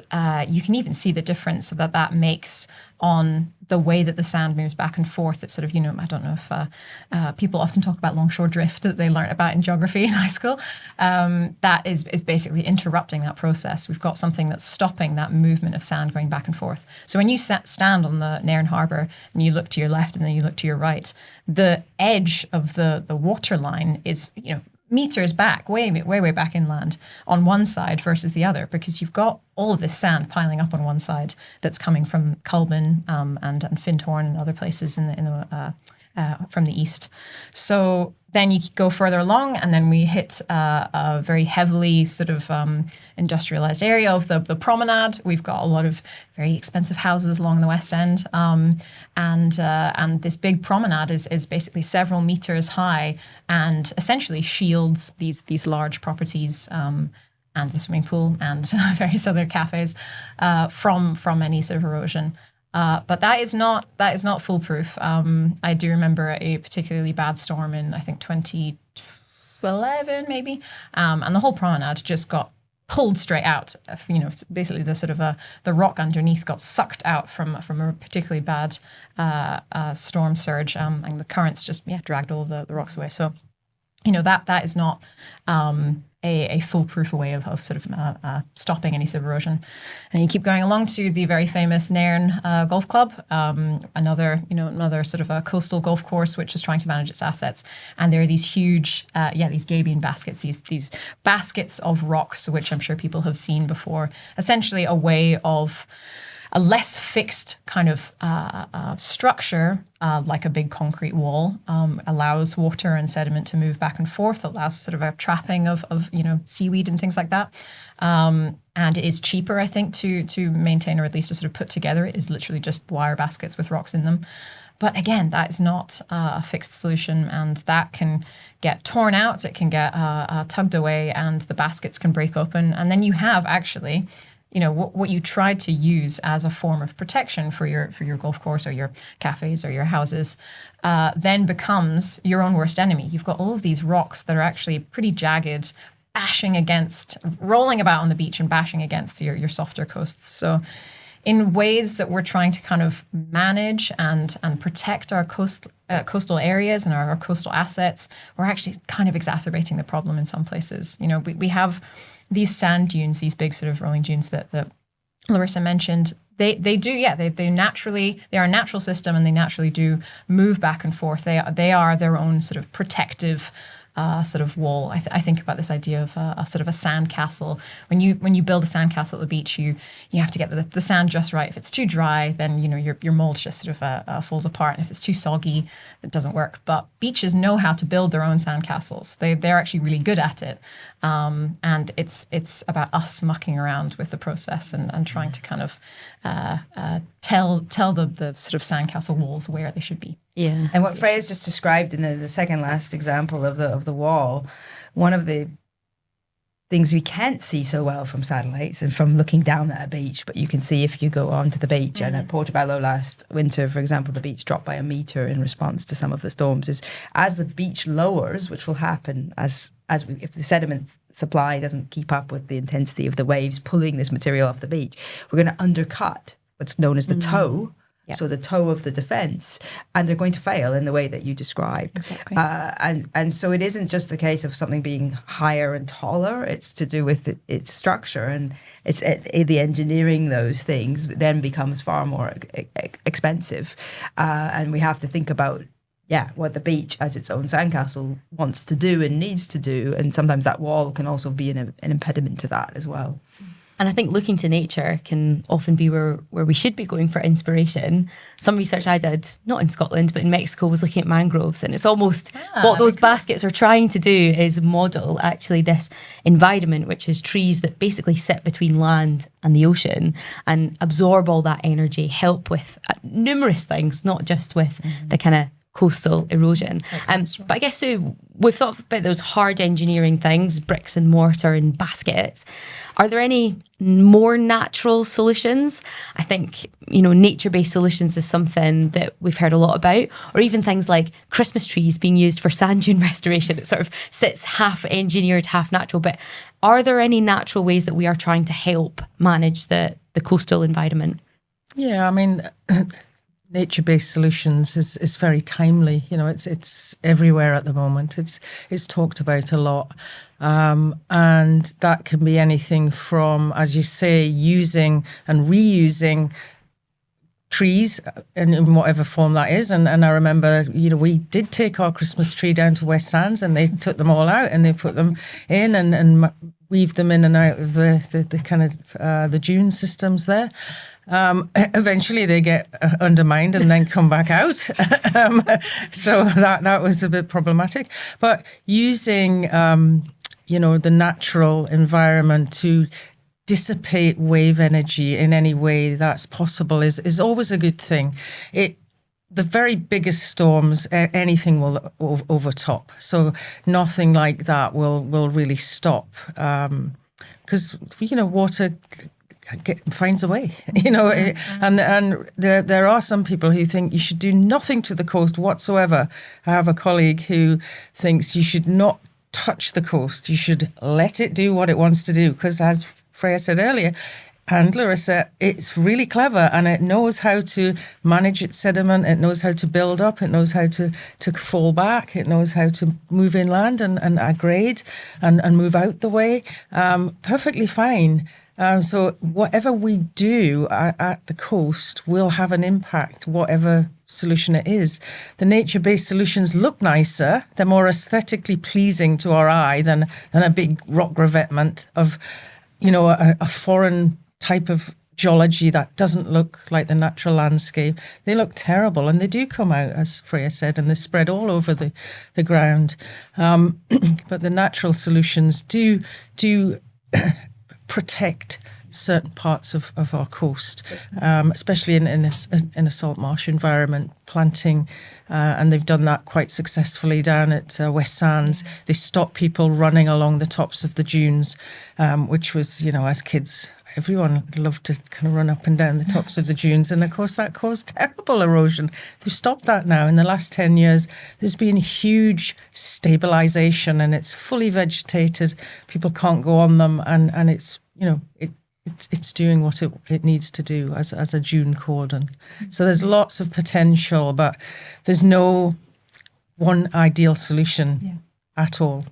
you can even see the difference that makes on the way that the sand moves back and forth. It's sort of, I don't know if people often talk about longshore drift that they learnt about in geography in high school. That is basically interrupting that process. We've got something that's stopping that movement of sand going back and forth. So when you stand on the Nairn Harbour and you look to your left and then you look to your right, the edge of the water line is, meters back, way back inland on one side versus the other, because you've got all of this sand piling up on one side that's coming from Culbin and Findhorn and other places from the east. So then you go further along, and then we hit a very heavily sort of industrialized area of the promenade. We've got a lot of very expensive houses along the west end, and this big promenade is basically several meters high and essentially shields these large properties and the swimming pool and various other cafes from any sort of erosion. But that is not foolproof. I do remember a particularly bad storm in, I think, 11 maybe, and the whole promenade just got pulled straight out. Basically the sort of the rock underneath got sucked out from a particularly bad storm surge, and the currents just dragged all the rocks away. So that is not a foolproof way of sort of stopping any erosion. And you keep going along to the very famous Nairn Golf Club, another sort of a coastal golf course which is trying to manage its assets. And there are these huge, these gabion baskets, these baskets of rocks, which I'm sure people have seen before. Essentially a way of a less fixed kind of structure, like a big concrete wall, allows water and sediment to move back and forth, allows sort of a trapping of seaweed and things like that. And it is cheaper, I think, to maintain, or at least to sort of put together. It is literally just wire baskets with rocks in them. But again, that is not a fixed solution, and that can get torn out, it can get tugged away, and the baskets can break open. And then you have actually what you tried to use as a form of protection for your golf course or your cafes or your houses, then becomes your own worst enemy. You've got all of these rocks that are actually pretty jagged, rolling about on the beach and bashing against your softer coasts. So in ways that we're trying to kind of manage and protect our coastal areas and our coastal assets, we're actually kind of exacerbating the problem in some places. We have these sand dunes, these big sort of rolling dunes that Larissa mentioned. They are a natural system, and they naturally do move back and forth. They are their own sort of protective sort of wall. I think about this idea of a sort of a sand castle. When you build a sand castle at the beach, you have to get the sand just right. If it's too dry, then your mold just sort of falls apart, and if it's too soggy, it doesn't work. But beaches know how to build their own sand castles. They're actually really good at it, and it's about us mucking around with the process and trying to kind of tell the sort of sandcastle walls where they should be. Yeah. And what Freya's just described in the second last example of the wall, one of the things we can't see so well from satellites and from looking down at a beach, but you can see if you go onto the beach. Mm-hmm. And at Portobello last winter, for example, the beach dropped by 1 meter in response to some of the storms. Is as the beach lowers, which will happen if the sediment supply doesn't keep up with the intensity of the waves pulling this material off the beach, we're going to undercut what's known as the toe. Yep. So the toe of the defence, and they're going to fail in the way that you describe. Exactly. And so it isn't just a case of something being higher and taller. It's to do with its structure, and it's the engineering those things then becomes far more expensive. And we have to think about what the beach as its own sandcastle wants to do and needs to do, and sometimes that wall can also be an impediment to that as well. And I think looking to nature can often be where we should be going for inspiration. Some research I did, not in Scotland, but in Mexico, was looking at mangroves. And it's almost what those baskets are trying to do is model actually this environment, which is trees that basically sit between land and the ocean and absorb all that energy, help with numerous things, not just with the kind of coastal erosion. But I guess, Sue, we've thought about those hard engineering things, bricks and mortar and baskets. Are there any more natural solutions? I think, nature-based solutions is something that we've heard a lot about, or even things like Christmas trees being used for sand dune restoration. It sort of sits half engineered, half natural. But are there any natural ways that we are trying to help manage the coastal environment? Yeah, I mean, nature-based solutions is very timely. It's everywhere at the moment. It's talked about a lot, and that can be anything from, as you say, using and reusing trees in whatever form that is. And I remember, we did take our Christmas tree down to West Sands, and they took them all out and they put them in and weaved them in and out of the kind of the dune systems there. Eventually they get undermined and then come back out. So that was a bit problematic. But using, the natural environment to dissipate wave energy in any way that's possible is always a good thing. The very biggest storms, anything will overtop. So nothing like that will really stop. Because, water finds a way, and there are some people who think you should do nothing to the coast whatsoever. I have a colleague who thinks you should not touch the coast. You should let it do what it wants to do, because as Freya said earlier, and Larissa, it's really clever, and it knows how to manage its sediment. It knows how to build up. It knows how to fall back. It knows how to move inland and aggrade and move out the way. Perfectly fine. So whatever we do at the coast will have an impact, whatever solution it is. The nature-based solutions look nicer. They're more aesthetically pleasing to our eye than a big rock revetment of, a foreign type of geology that doesn't look like the natural landscape. They look terrible, and they do come out, as Freya said, and they spread all over the ground. But the natural solutions do protect certain parts of our coast, especially in a salt marsh environment, planting, and they've done that quite successfully down at West Sands. They stopped people running along the tops of the dunes, which was, as kids, everyone loved to kind of run up and down the tops of the dunes. And of course, that caused terrible erosion. They've stopped that now. In the last 10 years, there's been huge stabilization, and it's fully vegetated. People can't go on them. And it's, it's doing what it needs to do as a dune cordon. So there's lots of potential, but there's no one ideal solution at all.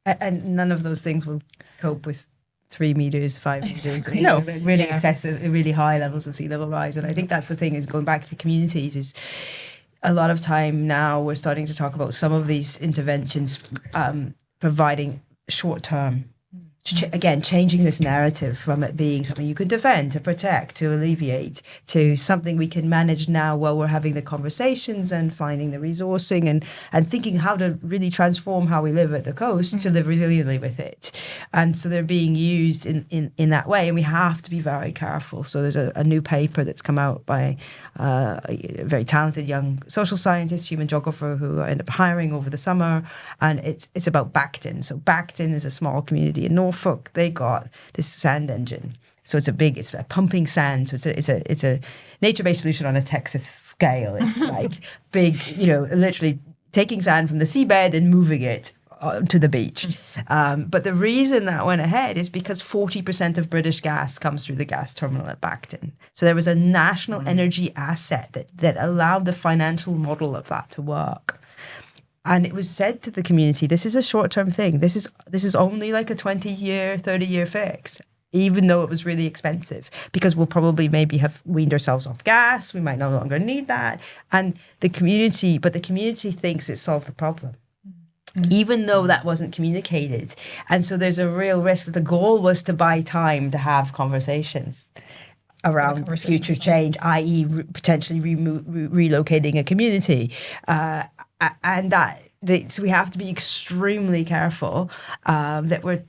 And none of those things will cope with 3 meters, 5 meters. Exactly. No. Really excessive, really high levels of sea level rise. And I think that's the thing, is going back to communities, is a lot of time now we're starting to talk about some of these interventions providing short-term, again, changing this narrative from it being something you could defend, to protect, to alleviate, to something we can manage now while we're having the conversations and finding the resourcing and thinking how to really transform how we live at the coast to live resiliently with it. And so they're being used in that way, and we have to be very careful. So there's a new paper that's come out by a very talented young social scientist, human geographer, who I ended up hiring over the summer, and it's about Bacton. So Bacton is a small community in Norfolk. They got this sand engine. So it's a pumping sand. So it's a nature-based solution on a Texas scale. It's like big, literally taking sand from the seabed and moving it to the beach. But the reason that went ahead is because 40% of British gas comes through the gas terminal at Bacton. So there was a national energy asset that allowed the financial model of that to work. And it was said to the community, this is a short-term thing. This is only like a 20-year, 30-year fix, even though it was really expensive, because we'll probably maybe have weaned ourselves off gas. We might no longer need that. And the community thinks it solved the problem, even though that wasn't communicated. And so there's a real risk that the goal was to buy time to have conversations around future change, i.e. potentially relocating a community. So we have to be extremely careful that we're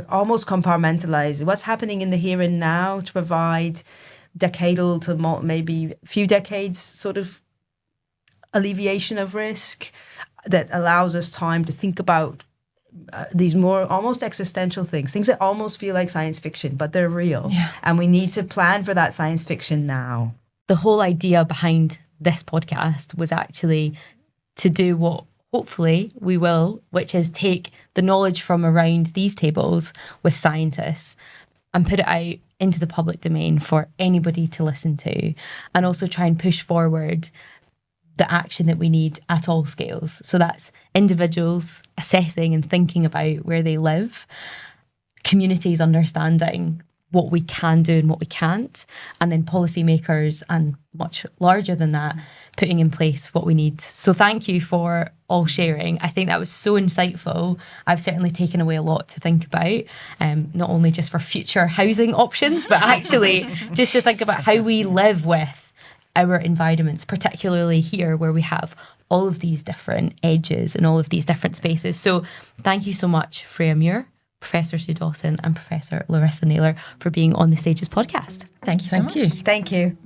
almost compartmentalizing what's happening in the here and now to provide decadal to maybe a few decades sort of alleviation of risk that allows us time to think about these more almost existential things that almost feel like science fiction, but they're real. Yeah. And we need to plan for that science fiction now. The whole idea behind this podcast was actually to do what hopefully we will, which is take the knowledge from around these tables with scientists and put it out into the public domain for anybody to listen to, and also try and push forward the action that we need at all scales. So that's individuals assessing and thinking about where they live, communities understanding what we can do and what we can't, and then policymakers, and much larger than that, putting in place what we need. So thank you for all sharing. I think that was so insightful. I've certainly taken away a lot to think about, not only just for future housing options, but actually just to think about how we live with our environments, particularly here where we have all of these different edges and all of these different spaces. So thank you so much, Freya Muir, Professor Sue Dawson, and Professor Larissa Naylor for being on the Stages podcast. Thank you so much. Thank you.